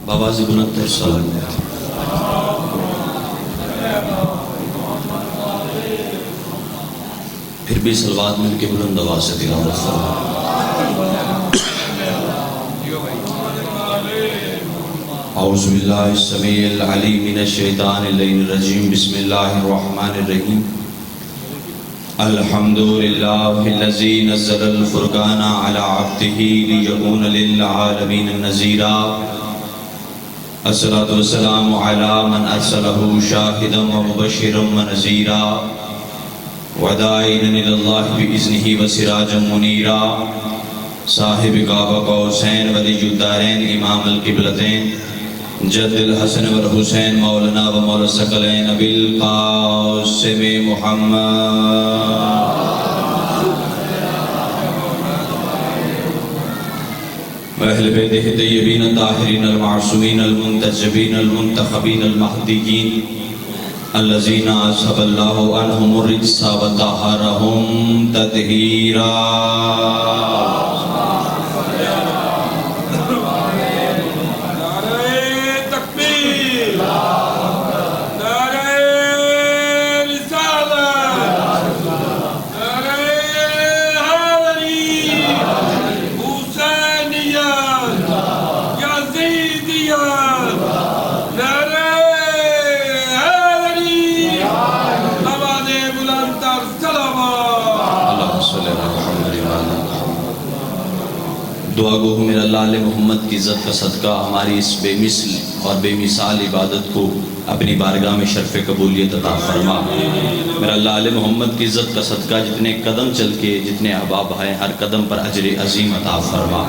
بآواز بلند تر سلام پھر بھی صلوات مل کے بلند آواز سے تلاوت فرمائیں۔ اعوذ باللہ السمیع العلیم من الشیطان اللعین الرجیم بسم اللہ الرحمن الرحیم الحمدللہ الذی نزل الفرقان علی عبدہ لیکون للعالمین نذیرا الصلاۃ والسلام علی من ارسلہ شاہدا ومبشرا ونذیرا وداعیا الی اللہ باذنہ وسراجا منیرا صاحب کعبہ قوسین ولی الدارین امام القبلتین جد الحسن والحسین مولانا و مولا الثقلین ابی القاسم محمد واہل بیتہ الطیبین الطاہرین المعصومین المنتجبین المنتخبین المہدیین الذین اذھب اللہ عنہم الرجس وطہرہم تطہیرا۔ دعا گو میرا اللہ علیہ محمد کی عزت کا صدقہ ہماری اس بے مثل اور بے مثال عبادت کو اپنی بارگاہ میں شرف قبولیت عطا فرما۔ میرا اللہ علیہ محمد کی عزت کا صدقہ جتنے قدم چل کے جتنے احباب ہیں ہر قدم پر اجر عظیم عطا فرما۔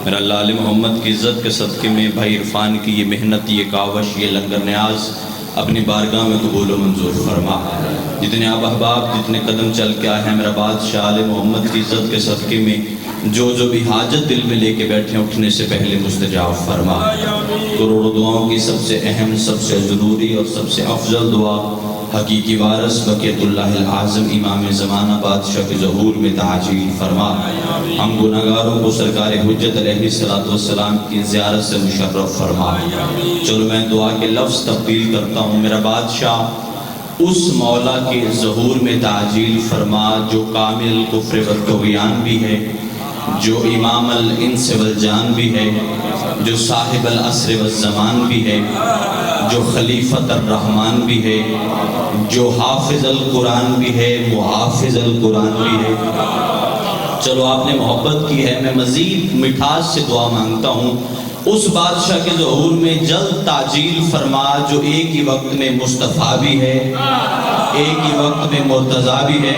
میرا اللہ علیہ محمد کی عزت کے صدقے میں بھائی عرفان کی یہ محنت، یہ کاوش، یہ لنگر نیاز اپنی بارگاہ میں قبول و منظور فرما۔ جتنے احباب جتنے قدم چل کے آئے ہیں میرا بادشاہ علیہ محمد کی عزت کے صدقے میں جو بھی حاجت دل میں لے کے بیٹھے اٹھنے سے پہلے مستجاب فرما۔ کروڑوں دعاؤں کی سب سے اہم، سب سے ضروری اور سب سے افضل دعا حقیقی وارث بقیت اللہ العظم امام زمانہ بادشاہ کے ظہور میں تعجیل فرما۔ ہم گناہگاروں کو سرکار حجت علیہ السلام کی زیارت سے مشرف فرما۔ چلو میں دعا کے لفظ تبدیل کرتا ہوں۔ میرا بادشاہ اس مولا کے ظہور میں تعجیل فرما جو کامل کفر والطغیان بھی ہے، جو امام الانس والجان بھی ہے، جو صاحب العصر والزمان بھی ہے، جو خلیفۃ الرحمن بھی ہے، جو حافظ القرآن بھی ہے، محافظ القرآن بھی ہے۔ چلو آپ نے محبت کی ہے، میں مزید مٹھاس سے دعا مانگتا ہوں اس بادشاہ کے ظہور میں جلد تعجیل فرما جو ایک ہی وقت میں مصطفیٰ بھی ہے، ایک ہی وقت میں مرتضیٰ بھی ہے،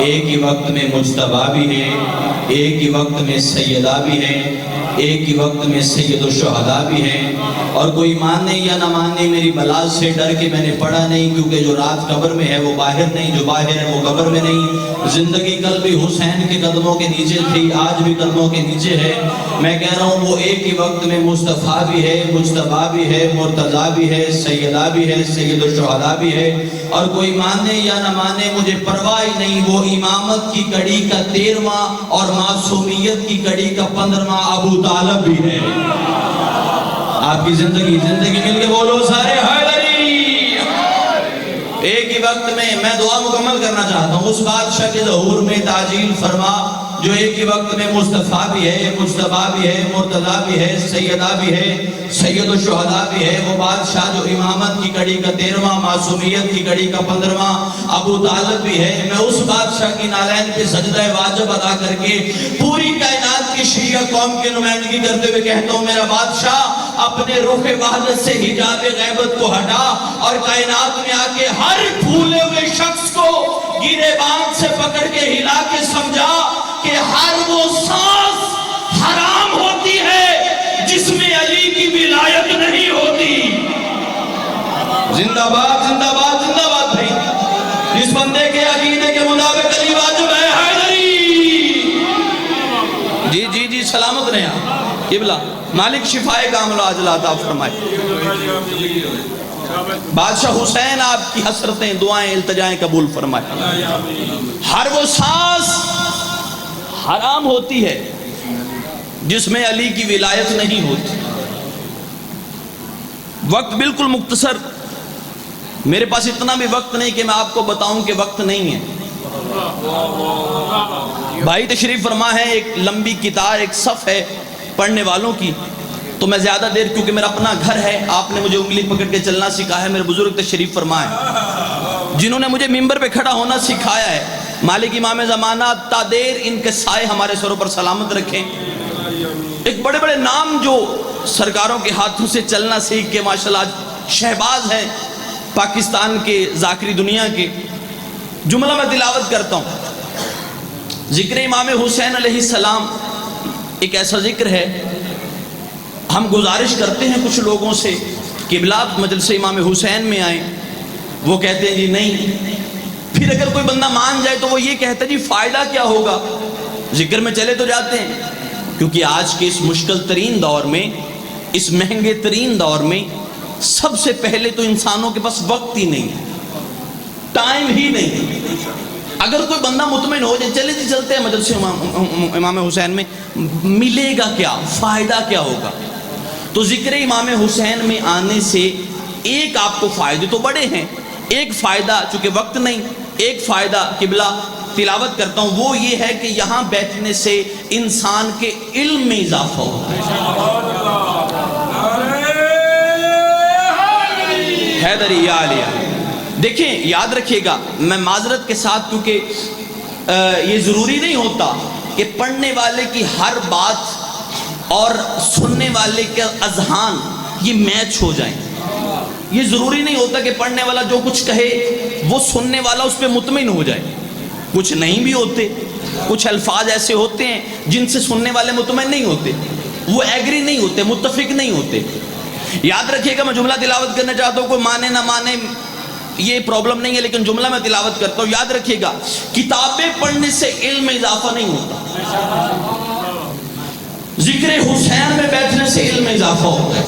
ایک ہی وقت میں مجتبیٰ بھی ہے، ایک ہی وقت میں سیدہ بھی ہے، ایک ہی وقت میں سید الشہداء بھی ہے۔ اور کوئی ماننے یا نہ ماننے میری بلا سے ڈر کے میں نے پڑھا نہیں، کیونکہ جو رات قبر میں ہے وہ باہر نہیں، جو باہر ہے وہ قبر میں نہیں۔ زندگی کل بھی حسین کے قدموں کے نیچے تھی، آج بھی قدموں کے نیچے ہے۔ میں کہہ رہا ہوں وہ ایک ہی وقت میں مصطفیٰ بھی ہے، مجتبیٰ بھی ہے، مرتضیٰ بھی ہے، سیدہ بھی ہے، سید الشہداء بھی ہے۔ اور کوئی ماننے یا نہ مانے مجھے پرواہ ہی نہیں، وہ امامت کی کڑی کا 13واں اور معصومیت کی کڑی کا 15واں ابو طالب بھی ہے۔ آپ کی زندگی مل کے بولو سارے حیدری۔ ایک ہی وقت میں دعا مکمل کرنا چاہتا ہوں اس بادشاہ کے ظہور میں تعجیل فرما جو ایک ہی وقت میں مصطفیٰ بھی ہے، مجتبیٰ بھی ہے، مرتضیٰ بھی ہے، سیدہ بھی ہے، سید الشہداء بھی ہے۔ وہ بادشاہ جو امامت کی کڑی کا 13واں، معصومیت کی کڑی کا 15واں ابو طالب بھی ہے۔ میں اس بادشاہ کی نالین پہ سجدہ واجب ادا کر کے پوری کائنات کی شیعہ قوم کی نمائندگی کرتے ہوئے کہتا ہوں میرا بادشاہ اپنے رخ وحدت سے حجاب غیبت کو ہٹا اور کائنات میں آ کے ہر بھولے ہوئے شخص کو گرے باندھ سے پکڑ کے ہلا کے سمجھا کہ ہر وہ سانس حرام ہوتی ہے جس میں علی کی ولایت نہیں ہوتی۔ زندہ باد زندہ باد زندہ باد بھائی، جس بندے کے عقیدے کے مطابق علی واجب ہے حیدری۔ جی سلامت رہے آپ قبلہ، مالک شفائے کامل عاجل عطا فرمائے۔ بادشاہ حسین آپ کی حسرتیں، دعائیں، التجائیں قبول فرمائے۔ ہر وہ سانس حرام ہوتی ہے جس میں علی کی ولایت نہیں ہوتی۔ وقت بالکل مختصر، میرے پاس اتنا بھی وقت نہیں کہ میں آپ کو بتاؤں کہ وقت نہیں ہے. بھائی تشریف فرما ہے، ایک لمبی کتاب، ایک صف ہے پڑھنے والوں کی، تو میں زیادہ دیر، کیونکہ میرا اپنا گھر ہے، آپ نے مجھے انگلی پکڑ کے چلنا سکھایا ہے، میرے بزرگ تشریف فرما ہے جنہوں نے مجھے ممبر پہ کھڑا ہونا سکھایا ہے. مالک امام زمانہ تا دیر ان کے سائے ہمارے سروں پر سلامت رکھیں. ایک بڑے بڑے نام جو سرکاروں کے ہاتھوں سے چلنا سیکھ کے ماشاءاللہ آج شہباز ہیں پاکستان کے، ذاکری دنیا کے. جملہ میں تلاوت کرتا ہوں. ذکر امام حسین علیہ السلام ایک ایسا ذکر ہے، ہم گزارش کرتے ہیں کچھ لوگوں سے کہ بلاد مجلس امام حسین میں آئیں، وہ کہتے ہیں جی نہیں. پھر اگر کوئی بندہ مان جائے تو وہ یہ کہتا ہے جی فائدہ کیا ہوگا، ذکر میں چلے تو جاتے ہیں. کیونکہ آج کے اس مشکل ترین دور میں، اس مہنگے ترین دور میں، سب سے پہلے تو انسانوں کے پاس وقت ہی نہیں ہے، ٹائم ہی نہیں. اگر کوئی بندہ مطمئن ہو جائے چلے جی چلتے ہیں مجلس امام حسین میں، ملے گا کیا، فائدہ کیا ہوگا؟ تو ذکر امام حسین میں آنے سے ایک آپ کو فائدے تو بڑے ہیں. ایک فائدہ، چونکہ وقت نہیں، ایک فائدہ قبلہ تلاوت کرتا ہوں، وہ یہ ہے کہ یہاں بیٹھنے سے انسان کے علم میں اضافہ ہوتا ہے. حیدری یا علیہ. دیکھیں یاد رکھیے گا، میں معذرت کے ساتھ، کیونکہ یہ ضروری نہیں ہوتا کہ پڑھنے والے کی ہر بات اور سننے والے کے اذہان یہ میچ ہو جائیں. یہ ضروری نہیں ہوتا کہ پڑھنے والا جو کچھ کہے وہ سننے والا اس پہ مطمئن ہو جائے. کچھ نہیں بھی ہوتے، کچھ الفاظ ایسے ہوتے ہیں جن سے سننے والے مطمئن نہیں ہوتے، وہ ایگری نہیں ہوتے، متفق نہیں ہوتے. یاد رکھیے گا، میں جملہ تلاوت کرنا چاہتا ہوں، کوئی مانے نہ مانے یہ پرابلم نہیں ہے، لیکن جملہ میں تلاوت کرتا ہوں. یاد رکھیے گا، کتابیں پڑھنے سے علم میں اضافہ نہیں ہوتا، ذکر حسین میں بیٹھنے سے علم میں اضافہ ہوتا ہے.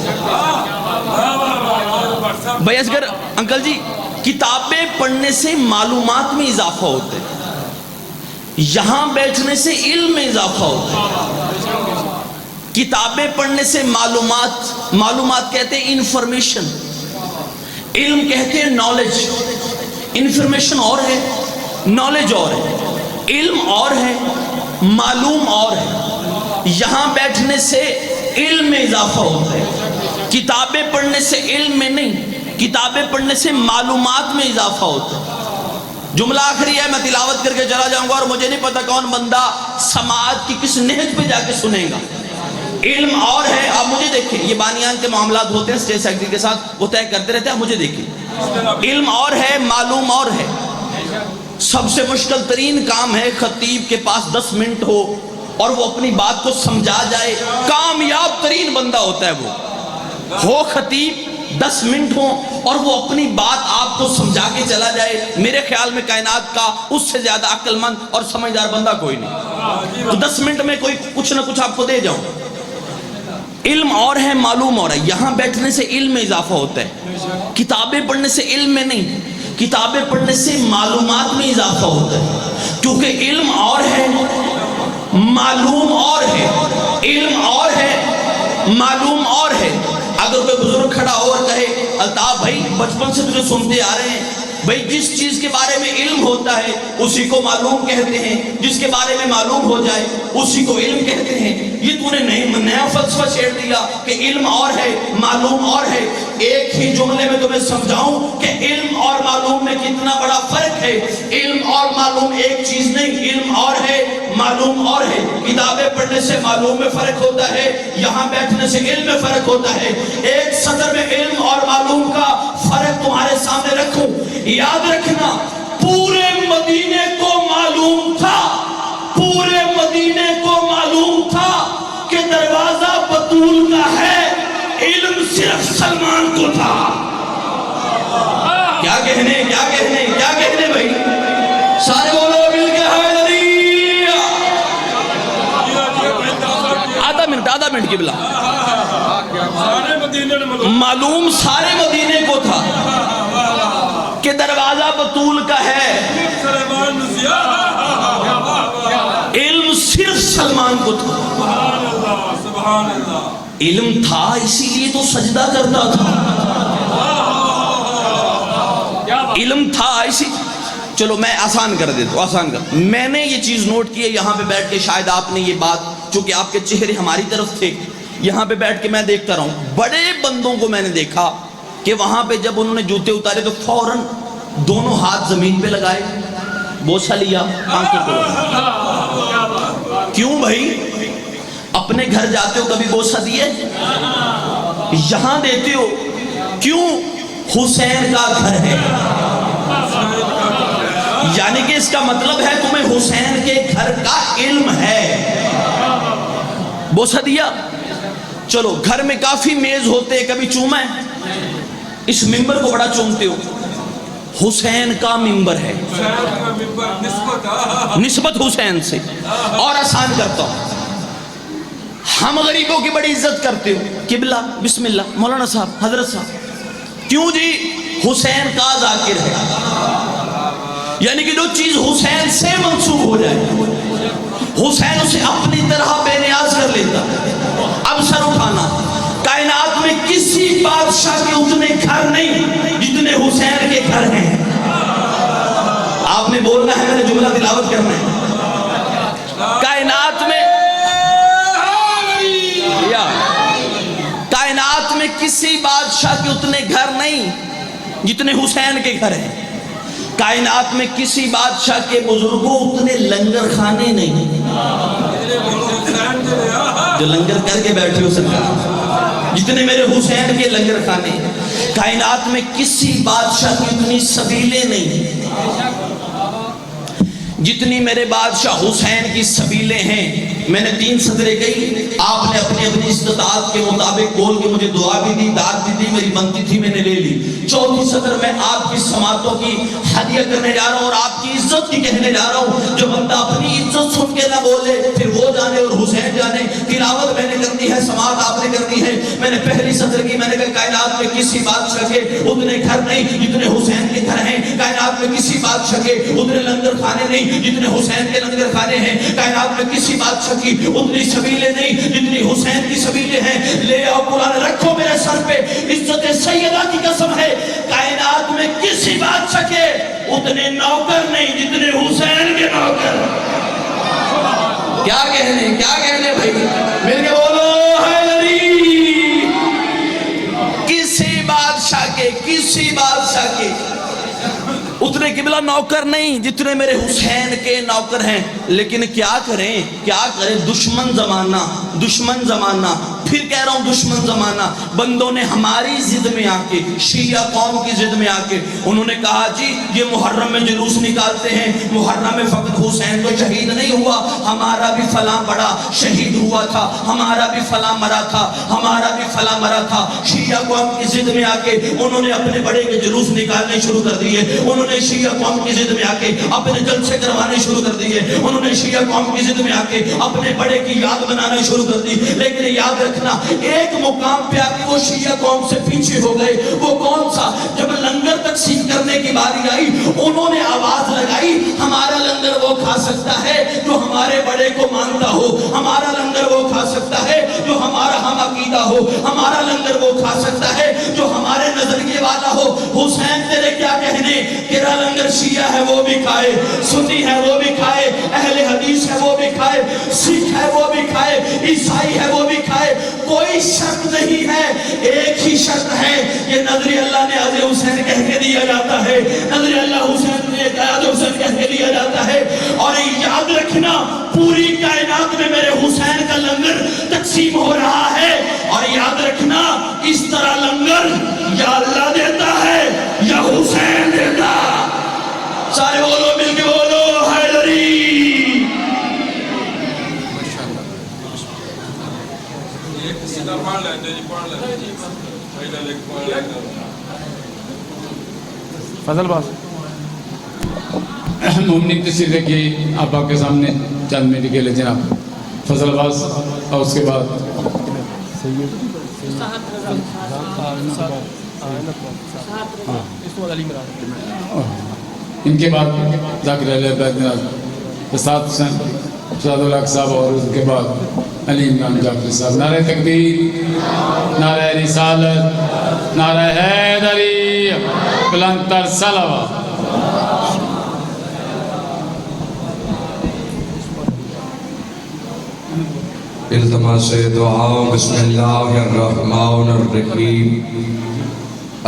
بھائی اصغر انکل جی، کتابیں پڑھنے سے معلومات میں اضافہ ہوتا ہے، یہاں بیٹھنے سے علم میں اضافہ ہوتا ہے. کتابیں پڑھنے سے معلومات کہتے ہیں انفارمیشن، علم کہتے ہیں نالج. انفارمیشن اور ہے، نالج اور ہے، علم اور ہے، معلوم اور ہے. یہاں بیٹھنے سے علم میں اضافہ ہوتا ہے. کتابیں پڑھنے سے علم میں نہیں، کتابیں پڑھنے سے معلومات میں اضافہ ہوتا ہے. جملہ آخری ہے، میں تلاوت کر کے چلا جاؤں گا، اور مجھے نہیں پتا کون بندہ سماعت کی کس نہج پہ جا کے سنے گا. علم اور ہے. آپ مجھے دیکھیں، یہ بانیان کے معاملات ہوتے ہیں اسٹیج سیکرٹری کے ساتھ، وہ طے کرتے رہتے ہیں. آپ مجھے دیکھیں، علم اور ہے، معلوم اور ہے. سب سے مشکل ترین کام ہے خطیب کے پاس 10 منٹ ہو اور وہ اپنی بات کو سمجھا جائے. کامیاب ترین بندہ ہوتا ہے وہ ہو خطیب، 10 منٹ ہوں اور وہ اپنی بات آپ کو سمجھا کے چلا جائے. میرے خیال میں کائنات کا اس سے زیادہ عقل مند اور سمجھدار بندہ کوئی نہیں. تو 10 منٹ میں کوئی کچھ نہ کچھ آپ کو دے جاؤں. علم اور ہے، معلوم اور ہے. یہاں بیٹھنے سے علم میں اضافہ ہوتا ہے. کتابیں پڑھنے سے علم میں نہیں، کتابیں پڑھنے سے معلومات میں اضافہ ہوتا ہے. کیونکہ علم اور ہے، معلوم اور ہے. علم اور ہے، معلوم اور ہے. اگر کوئی بزرگ کھڑا ہو اور کہے الطاف بھائی بچپن سے تجھے سنتے آ رہے ہیں، بھائی جس چیز کے بارے میں علم ہوتا ہے اسی کو معلوم کہتے ہیں، جس کے بارے میں معلوم ہو جائے اسی کو علم کہتے ہیں. یہ تو نے نیا فلسفہ چھیڑ دیا کہ علم اور ہے، معلوم اور ہے. ایک ہی جملے میں تمہیں سمجھاؤں کہ علم اور معلوم میں کتنا بڑا فرق ہے. علم اور معلوم ایک چیز نہیں، علم اور ہے، معلوم اور ہے. کتابیں پڑھنے سے معلوم میں فرق ہوتا ہے، یہاں بیٹھنے سے علم میں فرق ہوتا ہے. ایک صدر میں علم اور معلوم کا فرق تمہارے سامنے رکھوں. یاد رکھنا، پورے مدینے کو معلوم تھا، پورے مدینے کو معلوم تھا کہ دروازہ بطول کا ہے، علم صرف سلمان کو تھا. کیا کہنے بھائی، سارے بولو مل کے حیدری. آدھا منٹ کی بلا. معلوم سارے مدینے کو تھا کہ دروازہ بطول کا ہے، علم صرف سلمان کو تھا. علم تھا اسی لیے تو سجدہ کرتا تھا. علم تھا ایسی. چلو میں آسان کر دیتا ہوں, آسان کر. میں نے یہ چیز نوٹ کی ہے یہاں پہ بیٹھ کے, شاید آپ نے یہ بات, چونکہ آپ کے چہرے ہماری طرف تھے, یہاں پہ بیٹھ کے میں دیکھتا رہا ہوں, بڑے بندوں کو میں نے دیکھا کہ وہاں پہ جب انہوں نے جوتے اتارے تو فوراً دونوں ہاتھ زمین پہ لگائے, بوسہ لیا, آنکھوں کو. کیوں بھائی؟ اپنے گھر جاتے ہو کبھی بوسہ دیے؟ یہاں دیتے ہو. کیوں؟ حسین کا گھر ہے, یعنی کہ اس کا مطلب ہے تمہیں حسین کے گھر کا علم ہے. بوسہ دیا. چلو گھر میں کافی میز ہوتے, کبھی چوما ہے؟ اس ممبر کو بڑا چومتے ہو. حسین کا ممبر ہے, نسبت حسین سے. اور آسان کرتا ہوں, ہم غریبوں کی بڑی عزت کرتے ہو, قبلہ, بسم اللہ, مولانا صاحب, حضرت صاحب. کیوں جی؟ حسین کا ذاکر ہے. یعنی کہ جو چیز حسین سے منسوب ہو جائے, حسین اسے اپنی طرح بے نیاز کر لیتا. اب سر اٹھانا, کائنات میں کسی بادشاہ کے اتنے گھر نہیں جتنے حسین کے گھر ہیں. آپ نے بولنا ہے, میں نے جملہ تلاوت کرنا ہے. کائنات میں کسی بادشاہ کے اتنے گھر نہیں جتنے حسین کے گھر ہیں. کائنات میں کسی بادشاہ کے بزرگوں اتنے لنگر خانے نہیں. جو لنگر کر کے بیٹھے ہو سرکار, جتنے میرے حسین کے لنگر خانے. کائنات میں کسی بادشاہ کی اتنی سبیلیں نہیں جتنی میرے بادشاہ حسین کی سبیلیں ہیں. میں نے 3 صدریں گئی, آپ نے اپنی استطاعت کے مطابق بول کے مجھے دعا بھی دی, داد بھی دی, میری بنتی تھی میں نے لے لی. 4تھی صدر میں آپ کی سماعتوں کی ہدیہ کرنے جا رہا ہوں اور آپ کی عزت کی کہنے جا رہا ہوں. جو بندہ اپنی عزت سن کے نہ بولے پھر وہ جانے اور حسین جانے. تلاوت میں نے کرنی ہے, سماعت آپ نے کرنی ہے. میں نے پہلی صدر کی, میں نے کہا کائنات میں کسی بادشاہ کے اتنے گھر نہیں جتنے حسین کے گھر ہیں. کائنات میں کسی بادشاہ کے اتنے لنگر خانے نہیں جتنے حسین کے لنگر خانے ہیں. کائنات میں کسی بادشاہ کی اتنی سبیلیں نہیں جتنی حسین کی سبیلیں ہیں. لے آؤ قرآن رکھو میرے سر پہ, عزت سیدہ کی قسم ہے. کائنات میں کسی بادشاہ کے اتنے نوکر نہیں جتنے حسین کے نوکر. کیا کہنے بھائی, مل کے بولو حیدری. کسی بادشاہ کے اتنے قبلہ نوکر نہیں جتنے میرے حسین کے نوکر ہیں. لیکن کیا کریں دشمن زمانہ, پھر کہہ رہا ہوں دشمن زمانہ. بندوں نے ہماری ضد میں آ کے, شیعہ قوم کی ضد میں آ کے, انہوں نے کہا جی یہ محرم میں جلوس نکالتے ہیں, محرم میں فقط حسین تو شہید نہیں ہوا, ہمارا بھی فلاں بڑا شہید ہوا تھا, ہمارا بھی فلاں مرا تھا. شیعہ قوم کی ضد میں آ کے انہوں نے اپنے بڑے کے جلوس نکالنے شروع کر دیے. انہوں نے شیعہ قوم کی ضد میں آ کے اپنے جلسے کروانے شروع کر دیے. انہوں نے شیعہ قوم کی ضد میں آ کے اپنے بڑے کی یاد بنانا شروع کر دی. لیکن یاد رکھنا, ایک مقام پہ آ کے وہ شیعہ قوم سے پیچھے ہو گئے. وہ کون سا؟ جب لنگر تقسیم کرنے کی باری آئی, انہوں نے آواز لگائی ہمارا لنگر وہ کھا سکتا ہے جو ہمارے بڑے کو مانتا ہو, ہمارا لنگر وہ کھا سکتا ہے جو ہمارا ہم عقیدہ ہو, ہمارا لنگر وہ کھا سکتا ہے جو ہمارے نظریے والا ہو. حسین تیرے کیا کہنے, تیرا لنگر شیعہ ہے وہ بھی کھائے, سنی ہے وہ بھی کھائے, اہل حدیث ہے وہ بھی کھائے, سکھ ہے وہ بھی کھائے, عیسائی ہے وہ بھی کھائے. کوئی شرط نہیں ہے, ایک ہی شرط ہے, یہ نظر اللہ نے عز حسین کہہ کے دیا جاتا ہے, نظر اللہ حسین نے عز حسین کہہ کے دیا جاتا ہے. اور یاد رکھنا پوری کائنات میں میرے حسین کا لنگر تقسیم ہو رہا ہے. اور یاد رکھنا اس طرح لنگر یا اللہ دیتا ہے یا حسین دیتا. سارے بولو, مل کے بولو حیدری. فضل باس مومنی تشریف رکھیے آپ کے سامنے چند منٹ کے لیے جناب فضل باس. اور اس کے بعد ان کے بعد ذاکر علیہ جناب سعد اللہ صاحب, اور اس کے بعد علی عمران جعفری صاحب. نعرہ تکبیر، نعرہ رسالت، نعرہ حیدری، بلند تر صلوات. التماس دعا. بسم اللہ الرحمن الرحیم.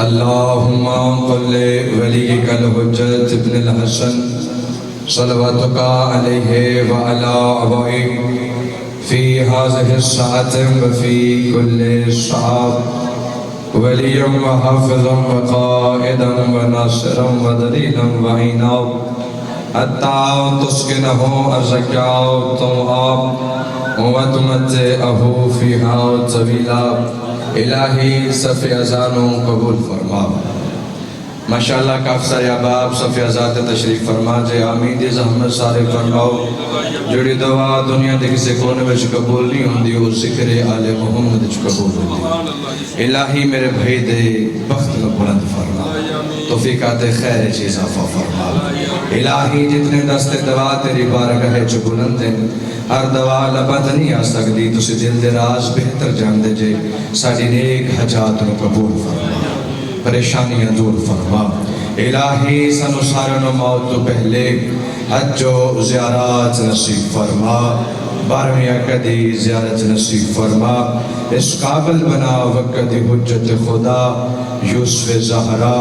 اللہم قل ولیک الحجت ابن الحسن صلواتک علیہ وعلا ابائک فی هذه الساعة وفی کل ساعة ولیا وحافظا وقائدا وناصرا ودلیلا وعینا حتی تسکنہ ارضک طوعا وتمتعہ فیہا طویلا. الہی صف اذانوں قبول فرما. ماشاءاللہ کافی سارے احباب صف اذان تشریف فرما جے. آمین دی زحمت سارے فرماؤ. جڑی دعا دنیا دے کسے کونے وچ قبول نہیں ہوندی وہ ذکر آل محمد وچ قبول ہوندی. الہی میرے بھائی دے بخت میں بلند فرما. توفیقات خیر چیز اضافہ فرما. الہی جتنے دست دعا تیری بارگاہ چ بلند ہیں، ہر دعا لبت نہیں آ سکتی. تسی دل دے راز بہتر جان دے جے. ساڑی نیک حجات نو قبول فرما، پریشانیاں دور فرما. الہی سنو سارنو موت تو پہلے حج و زیارات نصیب فرما. 12ویں کدی زیارت نصیب فرما. اس قابل بنا وقت حجت خدا یوسف زہرا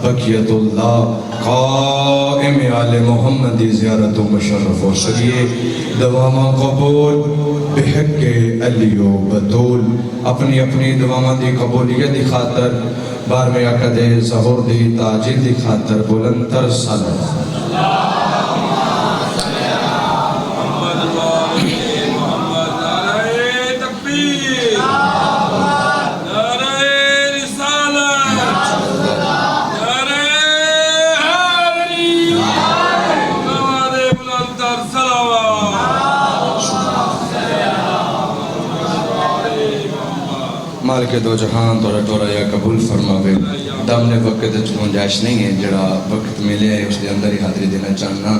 بقیت اللہ قائم آل محمد زیارت و مشرف و سریے. دعاواں قبول بحق علی و بطول. اپنی اپنی دعاواں دی قبولیت دی خاطر 12ویں عقد ظہور دی تاجر دی خاطر بلند تر صلوات. مالک دو جہان تورا ٹورا یا قبول فرماوے. دم نے وقت گنجائش نہیں ہے، جڑا وقت ملے ہے اس دے اندر ہی حاضری دینا چاہنا.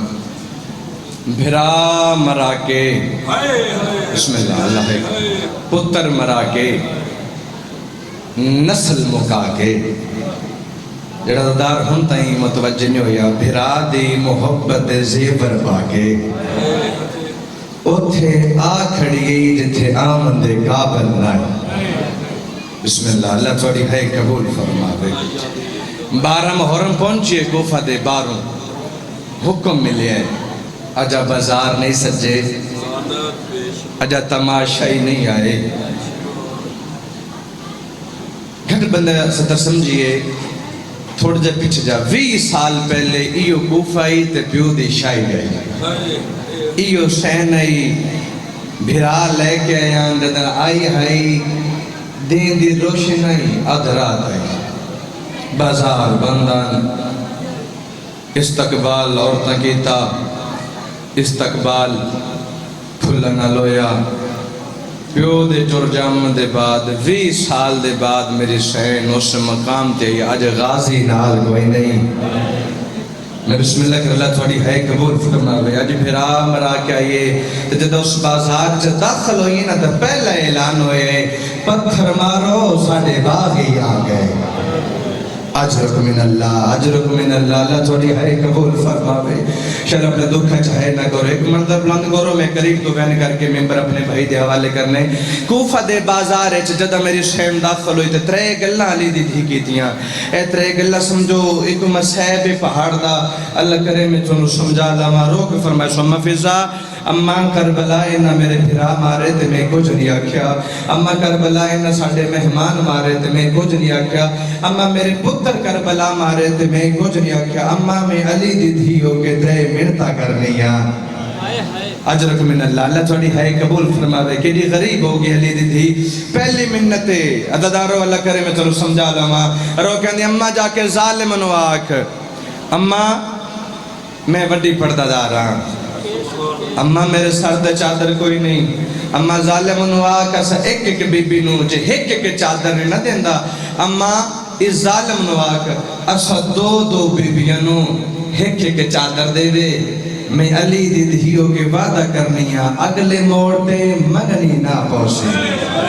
بھرا مرا کے بسم اللہ اللہ پتر مرا کے نسل مکا کے جڑا دار ہن تائیں متوجہ نہیں ہویا. بھرا دی محبت زیور پا کے اوتھے آ کھڑی گئی جتھے آمن دے قابل نہ. بسم اللہ اللہ تھوڑی ہے قبول فرماوے. 12 محرم پہنچیے کوفہ دے 12 حکم ملے ہے. اجا بازار نہیں سجے، اجا تماشائی نہیں آئے. گھٹ بندہ ستر سمجھئے تھوڑ جا پیچھے جا 20 سال پہلے ایو کوفائی تے پیو دی شائی گئی. ایو سین آئی بھرا لے کے آیاں جدر آئی ہائی دین دی روشن آئی ادھرات آئی. بازار بندان استقبال عورتہ کیتا، استقبال کھلنا لویا. پیو دے جرجام دے بعد 20 سال دے بعد میری سین اس مقام تے آج غازی نال کوئی نہیں. میں بسم اللہ کر اللہ تھوڑی ہے قبول فرماوے. آج بھرا مرا کے آئیے جد اس بازار چا داخل ہوئی نا تو پہلا اعلان ہوئے پتھر مارو ساڑھے باغی آگئے. اجرک من اللہ اللہ تھوڑی ہے قبول فرماوے. شاید اپنے دکھا چاہے نہ کرو. ایک منظر بلند کرو میں قریب تو بیان کر کے ممبر اپنے بھائی دے حوالے کرنے. کوفہ دے بازار ہے جدہ میری شہم داخل ہوئی تے 3 گلہ علی دی تھی کی تیاں. اے 3 گلہ سمجھو ایک مسیب پہاڑ دا. اللہ کرے میں چونو سمجھا لاما روک فرمائے سمہ فضا. اماں کربلائے نہ میرے بھرا مارے تے میں کچھ نہیں آکھیا. اماں کربلائے نہ ساڑھے مہمان مارے تے میں کچھ نہیں آکھیا. اماں میرے پتر کربلا مارے تے میں کچھ نہیں آکھیا. اماں میں علی دی دھیو کے 3 منتہ کرنیاں. اجرک من اللہ اللہ تھوڑی ہے قبول فرماوے. کیڑی غریب ہوگی علی دی دھی. پہلی منتے عددارو اللہ کرے میں ترو سمجھا لاما. رو کہندی اماں جا کے ظالم نو آکھ اماں میں وڈی پردہ دار ہاں. اماں میرے سر دے چادر کوئی نہیں. اماں ظالم نو آکھ اسا ایک بی بی نو جے ایک چادر نہ دیندا. اماں اس ظالم نو آکھ اسا 2 بی بیاں نو ایک چادر دے وے. میں علی دی دھیو کے وعدہ کرنیاں اگلے موڑ تے منگنی نہ پہنچے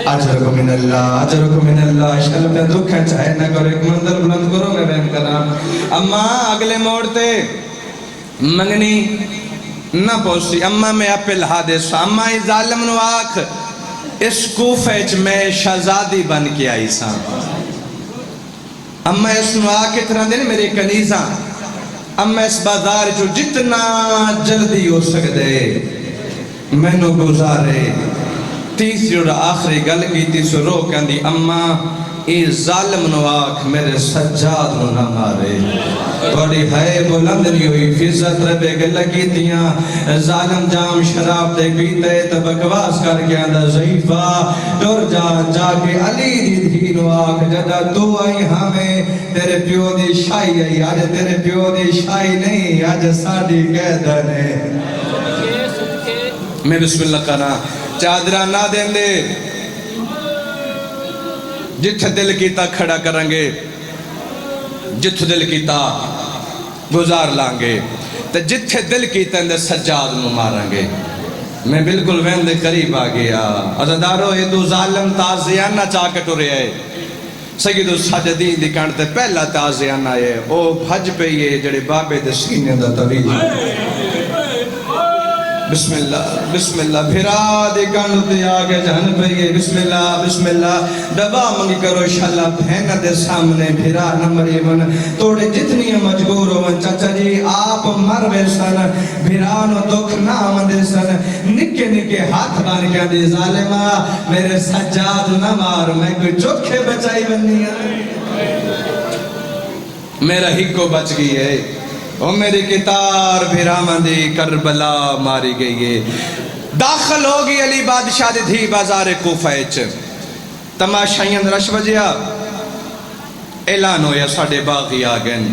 اجرکم من اللہ اجرکم من اللہ شل پہ دکھ ہے چاہے نہ کرو ایک منظر بلند کرو میں بیان کر رہا اما اگلے موڑ تے منگنی نہ پہنچی اما میں اپل حادث اما ای ظالم نو آکھ اس کوفیچ میں شہزادی بن کے آئی ساں اما اس نو آکھ اتنا دن میرے کنیزاں اما اس بازار جو جتنا جلدی ہو سکتے میں نو گزارے تیسری اور آخری گل کی تیسری رو کہندی اما اے ظالم نو آکھ میرے سجاد نو نہ مارے بڑی ہے بلند نہیں ہوئی فیصد ربے گلہ کی تیاں ظالم جام شراب دے پیتے تو بکواس کر کے اندر ضعیفہ دور جا کے علی دی دھی نو آکھ جدہ تو آئی ہمیں تیرے پیو دی شائی آئی آج تیرے پیو دی شائی نہیں آج ساڑی قیدہ نے میں بسم اللہ کرنا چادرہ نہ دیں دے جتھ دل کیتا کھڑا کرنگے جتھ دل کیتا گزار لانگے تو جتھ دل کیتا اندر سجاد نو مارنگے میں بالکل وین دے قریب آگیا عزدارو یہ دو ظالم تازیانہ چاکٹ ہو رہے ہیں سید الساجدین دی کانٹے پہلا تازیانہ ہے او بھج پہ یہ جڑے بابے دے سینے دا طویل بسم اللہ بھیرا دے کانٹے آگے جہن پہ یہ بسم اللہ دبا منگی کرو شاللہ بھینا دے سامنے بھیرا نمبر ایمن توڑے جتنی مجبور ہو چچا جی آپ مر بے سن بھیرانو دکھ نام دے سن نکے نکے ہاتھ بان کیا دے ظالمہ میرے سجاد نہ مار میں کوئی چوکھے بچائی بننی ہے میرا ہی کو بچ گئی ہے او میری کتار بھیرامندی کربلا ماری گئی ہے داخل ہوگی علی بادشاہ دی دھی بازار کوفیچ تماشائین رش بجیا اعلان ہویا ساڑے باغی آگن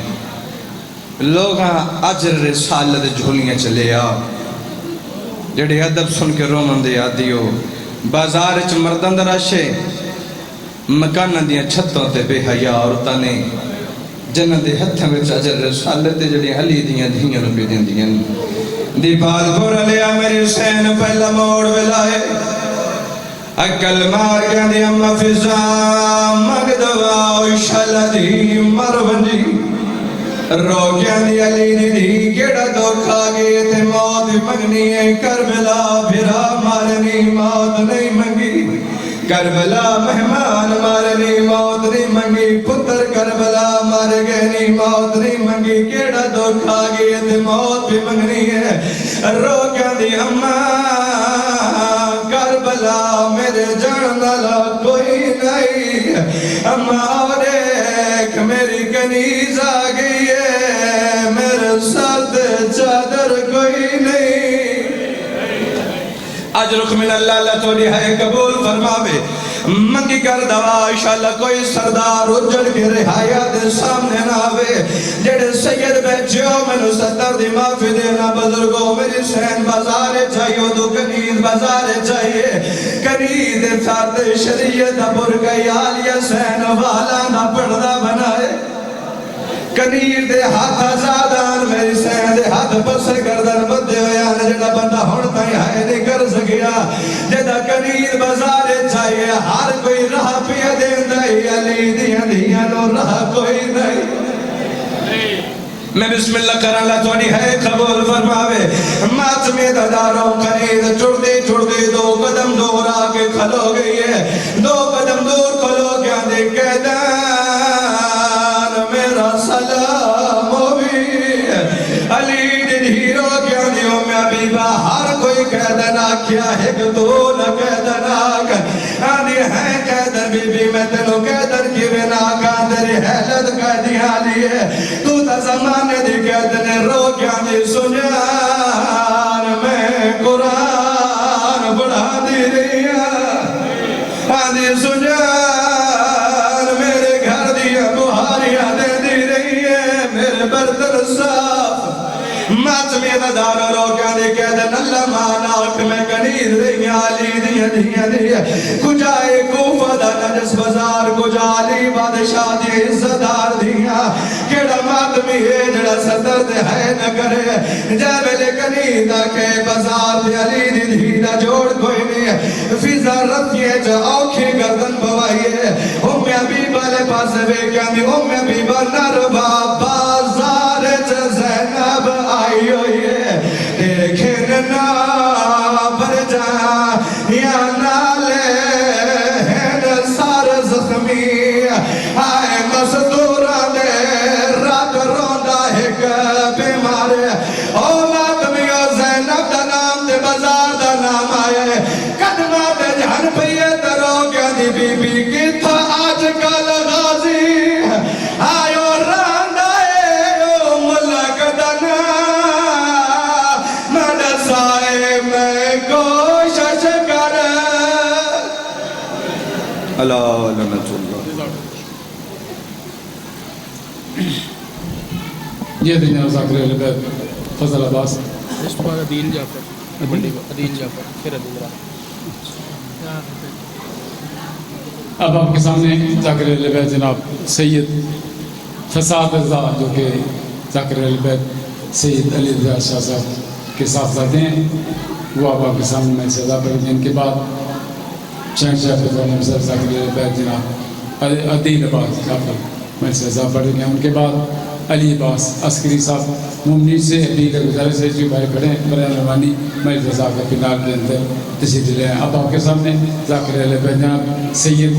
لوگاں اجر رسالت جھولیاں چلے آ جڑے ادب سن کے رومن دے آدیو بازار چ مردند رشے مکانہ دیا چھتوں تے بے حیاء عورتاں نے جنہ دے ہتھیں میں اجر رسالت جڑے علی دیاں دھیاں نو پہ دیں دیاں دیپال پور لیا میری حسین پہلا موڑ ولائے اکل مار گیا دی اممہ فضا مگدوا شلدی مرونجی رو گیا دی علی دی کیڑا دھوکھا گئے تے موت منگنی ہے کربلا بھرا مارنی موت نہیں منگی کربلا مہمان مارنی موت نہیں منگی پتر کربلا مار گئے موت نہیں منگی کیڑا دھوکھا گئے تے موت بھی منگنی ہے رو کیا دی اماں کربلا میرے جان والا کوئی نہیں اماں دیکھ میری کنیز آ گئی ہے میرے ساتھ چادر کوئی نہیں اجرک من اللہ تو ہے قبول فرماوے منگی کر دوا انشاءاللہ کوئی سردار اجڑ کے رہایا دے سامنے نہ آوے جڑے سید بیچیو منو ستر دی معافی دینا بزرگوں میری سین بازار چاہیے تو کنید بازار چاہیے کنید ساتھ شریعت پر گئی آلیہ سین والا نہ پڑھنا بنائے کنیر دے ہاتھ آزادان میری سین دے ہاتھ پسے گردن بدے ہویا جڑا بندہ ہوڑتا ہی ہے نہیں کر سکیا جڑا کنیر بازارے چاہیے ہر کوئی راہ پیا دین دائی علی دیاں دیاں نو راہ کوئی نہیں میں بسم اللہ کرن اللہ توڑی ہے قبول فرماوے ماتمی داداروں کنید چھڑ دی دو قدم دور آکے کھلو گئی ہے دو قدم دور کھلو گیا دے قیدان میرا سلام ہوئی علی دن ہیرو کیا دیو میں ابھی باہر کوئی قیدنا کیا ہے کہ تو نہ قیدنا آنی ہے قیدن بی بی میں تنو قیدن کی بنا کاندری حیلت قیدی حالی ہے تو تا زمانے دی قیدن رو کیا دی سنیان میں قرآن بڑھا دی رہی آنی سنیان میرے گھر دیا بہاریاں دے دی رہی ہے میرے برتر صاف ماتمی دادارہ رو کیا دی قیدن جن اللہ مانا اٹھ میں کنید رہیاں علی دیا دیا دیا کجائے کوفہ دا نجس بازار کجالی بادشاہ دی عزتدار دیا کیڑا مادمی ہے جڑا صدر دے ہے نہ کرے جے ملے کنیدہ کے بازار دے علی دی دیا جوڑ کوئی نہیں فیضا رتیے جو اوکھی گردن بوائیے حبیبہ لے پاس بے کہنی حبیبہ نربا بازار چا زینب آئی ہوئی ہے دیکھن نا بر جا یا نالے ہین سار زخمی آئے مصدورہ دے رات روندہ ایک بیمار او مادمی او زینب دا نام دے بازار دا نام آئے قدمہ دے جہن پیے درو گیا دی بی بی کی تھا آج کل غازی آئیو راندائے او ملک دنا مدسائے میں کوشش کر اللہ لنت اللہ یہ دنیا ذاکر اہل بیت فضل عباس اس پر عدیل جعفر عدیل جعفر پھر عدیل رہا اب آپ کے سامنے ذاکر اہل بیت جناب سید فساد رضا جو کہ ذاکر اہل بیت سید علی رضا شاہ صاحب کے ساتھ رہتے ہیں وہ آپ کے سامنے میں سے ادا کریں جن کے بعد شہنشاہ فضل صاحب ذاکر اہل بیت جناب عدیل عباس جعفر میں سے ادا پڑھیں گے ان کے بعد علی عباس عسکری صاحب ممنی سے علی کا گزارش ہے جو بھائی کھڑے ہیں برائے مہربانی میں رضا کا فنال کے اندر تشریف لے آئیں اب آپ کے سامنے ذاکر اہل بیت جناب سید